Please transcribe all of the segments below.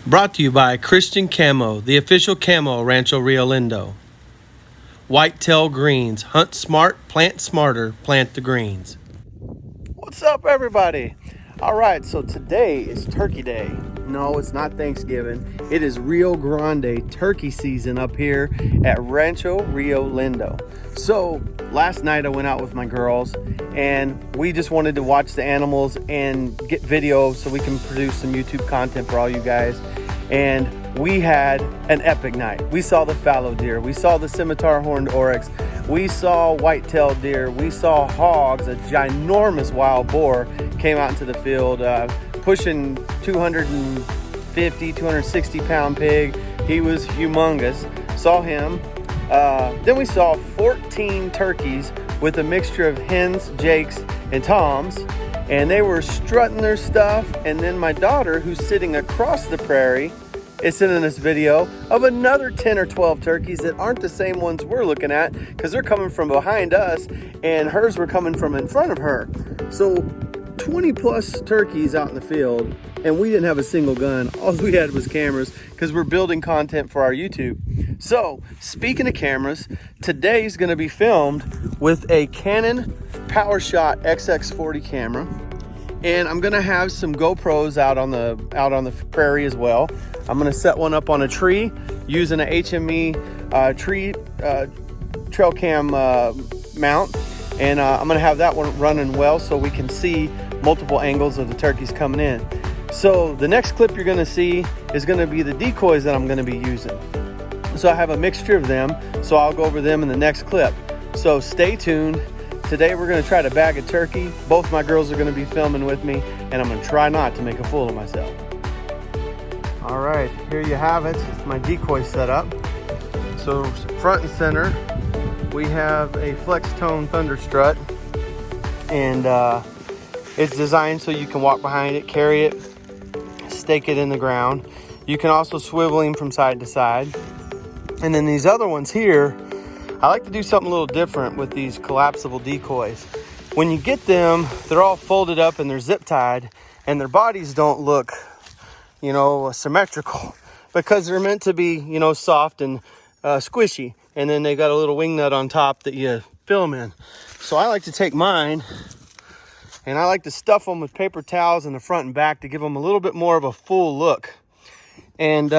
Brought to you by Christian Camo, the official camo of Rancho Rio Lindo. Whitetail Greens. Hunt smart, plant smarter, plant the greens. What's up, everybody? All right, so today is Turkey Day. No, it's not Thanksgiving. It is Rio Grande Turkey season up here at Rancho Rio Lindo. So last night I went out with my girls and we just wanted to watch the animals and get video so we can produce some YouTube content for all you guys. And we had an epic night. We saw the fallow deer, we saw the scimitar horned oryx, we saw white-tailed deer, we saw hogs. A ginormous wild boar came out into the field, pushing 250, 260 pound pig. He was humongous. Saw him. Then we saw 14 turkeys with a mixture of hens, jakes, and toms, and they were strutting their stuff. And then my daughter, who's sitting across the prairie, is sending us video of another 10 or 12 turkeys that aren't the same ones we're looking at, because they're coming from behind us and hers were coming from in front of her. So 20 plus turkeys out in the field, and we didn't have a single gun. All we had was cameras because we're building content for our YouTube. So speaking of cameras, today's going to be filmed with a Canon PowerShot XX40 camera, and I'm going to have some GoPros out on the prairie as well. I'm going to set one up on a tree using a HME tree trail cam mount, and I'm going to have that one running well so we can see multiple angles of the turkeys coming in. So the next clip you're going to see is going to be the decoys that I'm going to be using. So I have a mixture of them, so I'll go over them in the next clip. So stay tuned. Today we're going to try to bag a turkey. Both my girls are going to be filming with me, and I'm going to try not to make a fool of myself. All right, here you have it. It's my decoy setup. So front and center, we have a flex tone thunder strut, and it's designed so you can walk behind it, carry it, stake it in the ground. You can also swivel him from side to side. And then these other ones here, I like to do something a little different with these collapsible decoys. When you get them, they're all folded up and they're zip tied, and their bodies don't look, symmetrical, because they're meant to be, soft and squishy. And then they got a little wing nut on top that you film in. So I like to take mine and I like to stuff them with paper towels in the front and back to give them a little bit more of a full look. And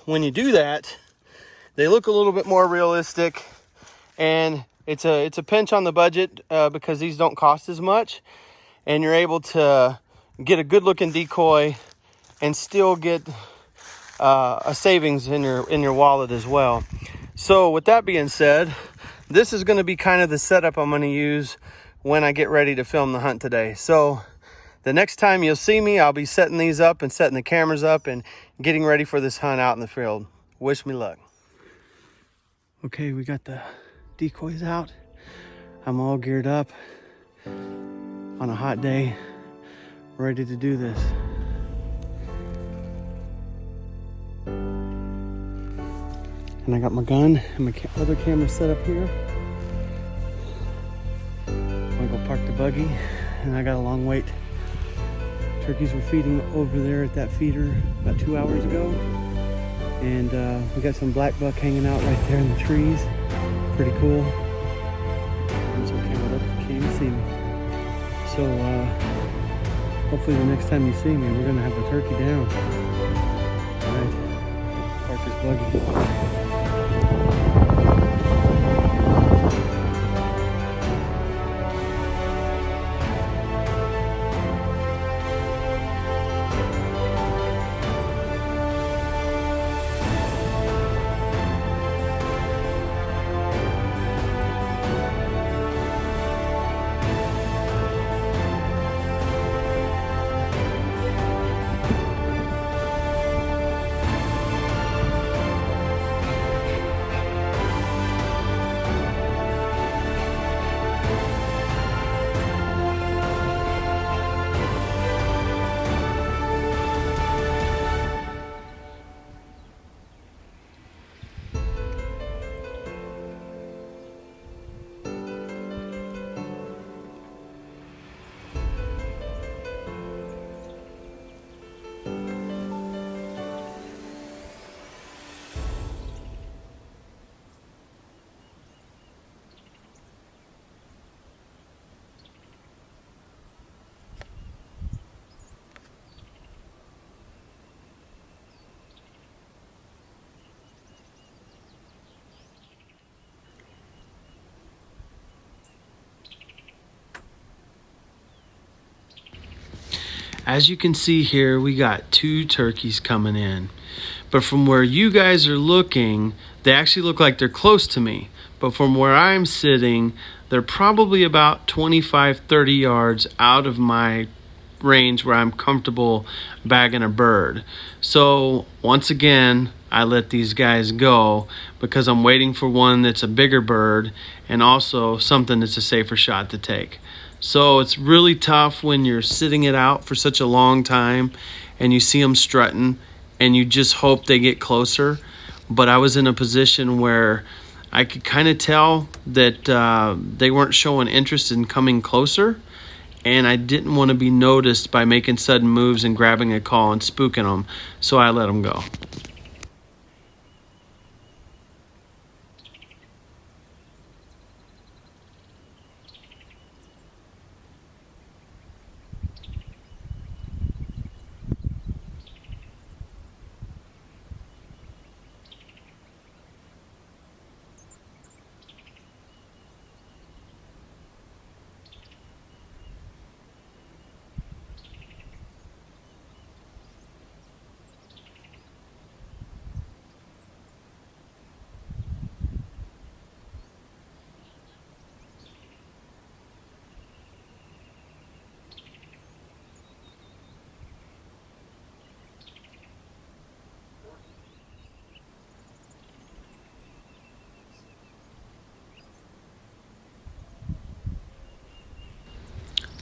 when you do that, they look a little bit more realistic, and it's a pinch on the budget because these don't cost as much, and you're able to get a good looking decoy and still get a savings in your wallet as well. So with that being said, this is going to be kind of the setup I'm going to use when I get ready to film the hunt today. So the next time you'll see me, I'll be setting these up and setting the cameras up and getting ready for this hunt out in the field. Wish me luck. Okay, we got the decoys out. I'm all geared up on a hot day, ready to do this. And I got my gun and my other camera set up here. I'm gonna go park the buggy, and I got a long wait. Turkeys were feeding over there at that feeder about 2 hours ago. And we got some black buck hanging out right there in the trees. Pretty cool. It's okay, whatever, you can't even see me. So hopefully the next time you see me, we're gonna have a turkey down. All right, park this buggy. As you can see here, we got 2 turkeys coming in. But from where you guys are looking, they actually look like they're close to me. But from where I'm sitting, they're probably about 25-30 yards out of my range where I'm comfortable bagging a bird. So once again, I let these guys go because I'm waiting for one that's a bigger bird and also something that's a safer shot to take. So it's really tough when you're sitting it out for such a long time and you see them strutting and you just hope they get closer. But I was in a position where I could kind of tell that they weren't showing interest in coming closer, and I didn't want to be noticed by making sudden moves and grabbing a call and spooking them, so I let them go.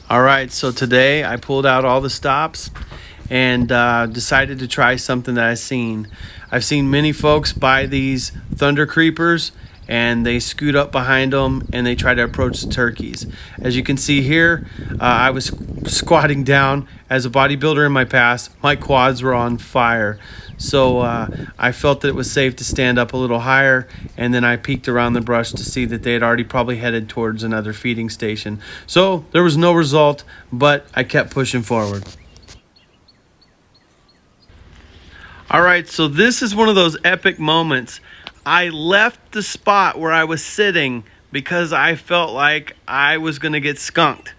All right, so today I pulled out all the stops and decided to try something that I've seen many folks buy these thunder creepers and they scoot up behind them and they try to approach the turkeys. As you can see here, I was squatting down. As a bodybuilder in my past, my quads were on fire. So I felt that it was safe to stand up a little higher, and then I peeked around the brush to see that they had already probably headed towards another feeding station. So there was no result, but I kept pushing forward. All right, so this is one of those epic moments. I left the spot where I was sitting because I felt like I was going to get skunked.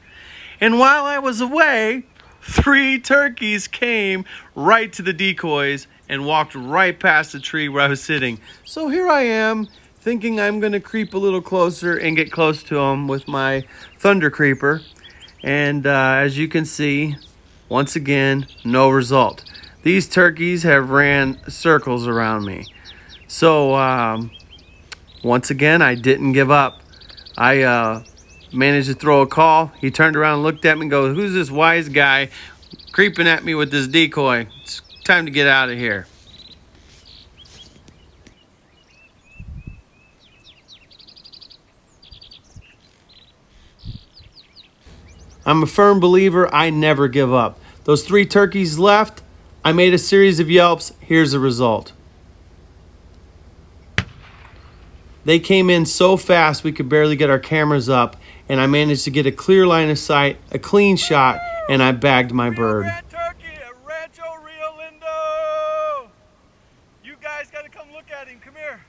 And while I was away, 3 turkeys came right to the decoys and walked right past the tree where I was sitting. So here I am, thinking I'm going to creep a little closer and get close to them with my thunder creeper. And as you can see, once again, no result. These turkeys have ran circles around me. So once again, I didn't give up. I managed to throw a call. He turned around and looked at me and goes, "Who's this wise guy creeping at me with this decoy? It's time to get out of here." I'm a firm believer. I never give up. Those 3 turkeys left. I made a series of yelps. Here's the result. They came in so fast we could barely get our cameras up, and I managed to get a clear line of sight, a clean shot, and I bagged my bird. Rio Grande Turkey at Rancho Rio Lindo. You guys got to come look at him. Come here.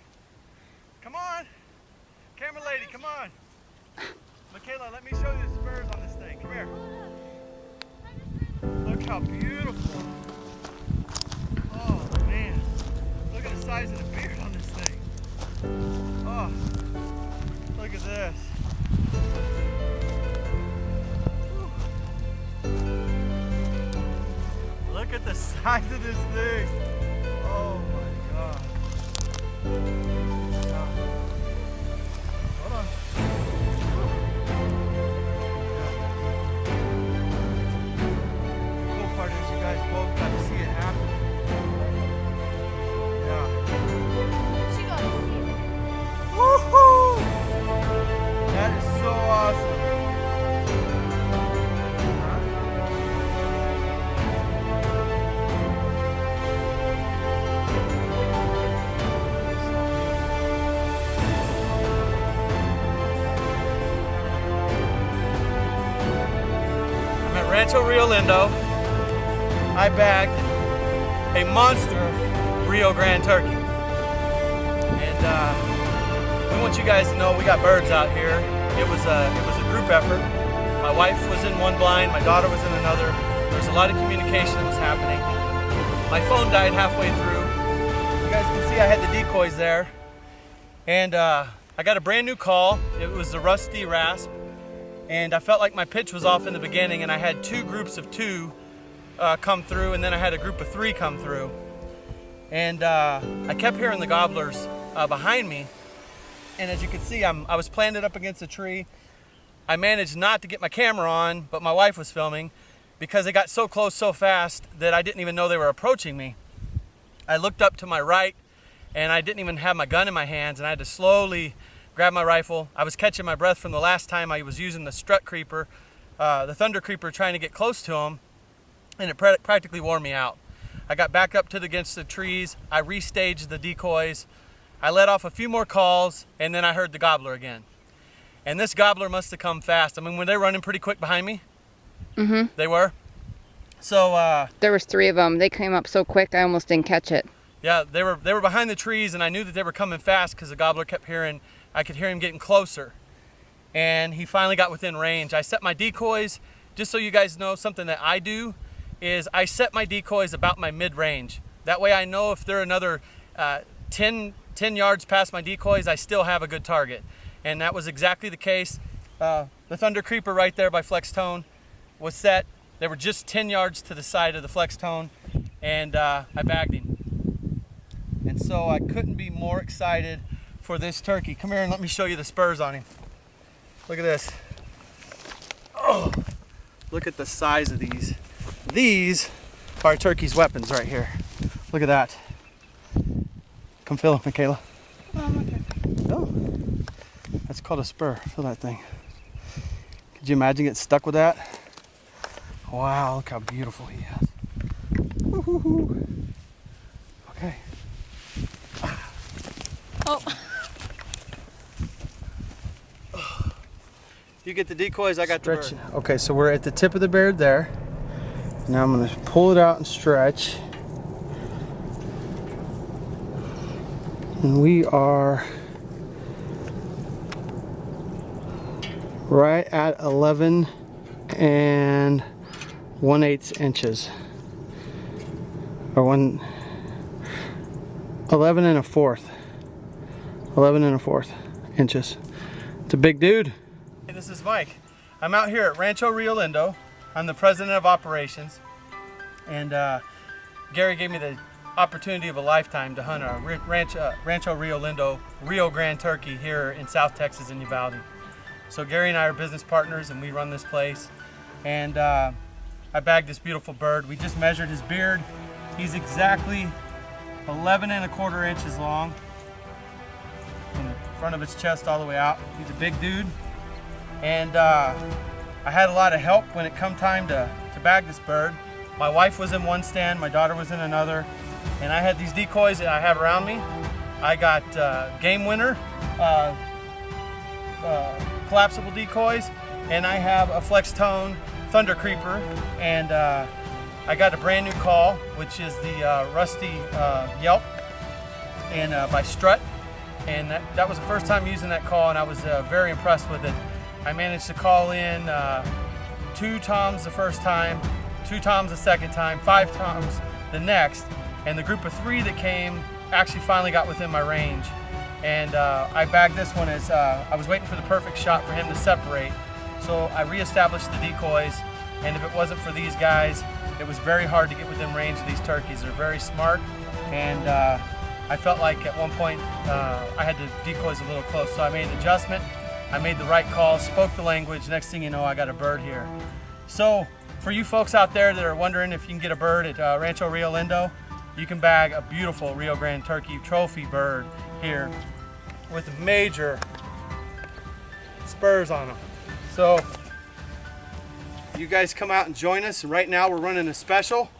Come on. Camera lady, come on. Michaela, let me show you the spurs on this thing. Come here. Look how beautiful. Oh, man. Look at the size of the beard on this thing. Oh, look at this. Look at the size of this thing. Oh my God. Hold on. The cool part is you guys both got to see it happen. Yeah. She got to see it. Woohoo! That is so awesome. I'm at Rancho Rio Lindo. I bagged a monster Rio Grande turkey. And we want you guys to know we got birds out here. It was a group effort. My wife was in one blind, my daughter was in another. There's was a lot of communication that was happening. My phone died halfway through. You guys can see I had the decoys there. And I got a brand new call. It was the rusty rasp. And I felt like my pitch was off in the beginning, and I had 2 groups of 2 come through, and then I had a group of 3 come through. And I kept hearing the gobblers behind me. And as you can see, I was planted up against a tree. I managed not to get my camera on, but my wife was filming because they got so close so fast that I didn't even know they were approaching me. I looked up to my right, and I didn't even have my gun in my hands, and I had to slowly grab my rifle. I was catching my breath from the last time I was using the strut creeper, the thunder creeper, trying to get close to him, and it practically wore me out. I got back up against the trees. I restaged the decoys. I let off a few more calls, and then I heard the gobbler again. And this gobbler must have come fast. I mean, were they running pretty quick behind me? Mm-hmm. They were? So, there was 3 of them. They came up so quick, I almost didn't catch it. yeah, they were behind the trees, and I knew that they were coming fast because the gobbler kept I could hear him getting closer. And he finally got within range. I set my decoys, just so you guys know, something that I do is I set my decoys about my mid-range. That way I know if they're another 10 yards past my decoys, I still have a good target. And that was exactly the case. The thunder creeper right there by Flex Tone was set. They were just 10 yards to the side of the Flex Tone, and I bagged him. And so I couldn't be more excited for this turkey. Come here and let me show you the spurs on him. Look at this. Oh, look at the size of these. These are a turkey's weapons right here. Look at that. Come feel it, Michaela. Oh, that's called a spur. Feel that thing. Could you imagine getting stuck with that? Wow, look how beautiful he is. Woo-hoo-hoo. Okay. Oh. You get the decoys, I got the Stretch. bird. Okay, so we're at the tip of the bird there. Now I'm going to pull it out and stretch. And we are right at 11 1/8 inches. Or 11 1/4. 11 1/4 inches. It's a big dude. Hey, this is Mike. I'm out here at Rancho Rio Lindo. I'm the president of operations. And Gary gave me the opportunity of a lifetime to hunt a Rancho Rio Lindo, Rio Grande Turkey here in South Texas in Uvalde. So Gary and I are business partners, and we run this place. And I bagged this beautiful bird. We just measured his beard. He's exactly 11 1/4 inches long from the front of his chest all the way out. He's a big dude. And I had a lot of help when it come time to bag this bird. My wife was in one stand, my daughter was in another, and I had these decoys that I have around me. I got Game Winner collapsible decoys, and I have a Flex Tone Thunder Creeper, and I got a brand new call, which is the Rusty Yelp, and by Strut, and that was the first time using that call, and I was very impressed with it. I managed to call in 2 toms the first time, 2 toms the second time, 5 toms the next, and the group of 3 that came actually finally got within my range. And I bagged this one as I was waiting for the perfect shot for him to separate. So I reestablished the decoys, and if it wasn't for these guys, it was very hard to get within range of these turkeys. They're very smart, and I felt like at one point I had the decoys a little close, so I made an adjustment. I made the right call, spoke the language. Next thing you know, I got a bird here. So for you folks out there that are wondering if you can get a bird at Rancho Rio Lindo, you can bag a beautiful Rio Grande Turkey trophy bird here with major spurs on them. So you guys come out and join us. And right now we're running a special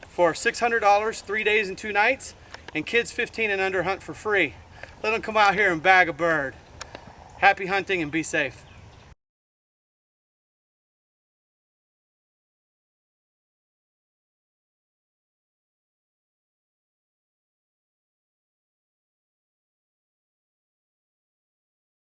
for $600, 3 days and 2 nights, and kids 15 and under hunt for free. Let them come out here and bag a bird. Happy hunting and be safe.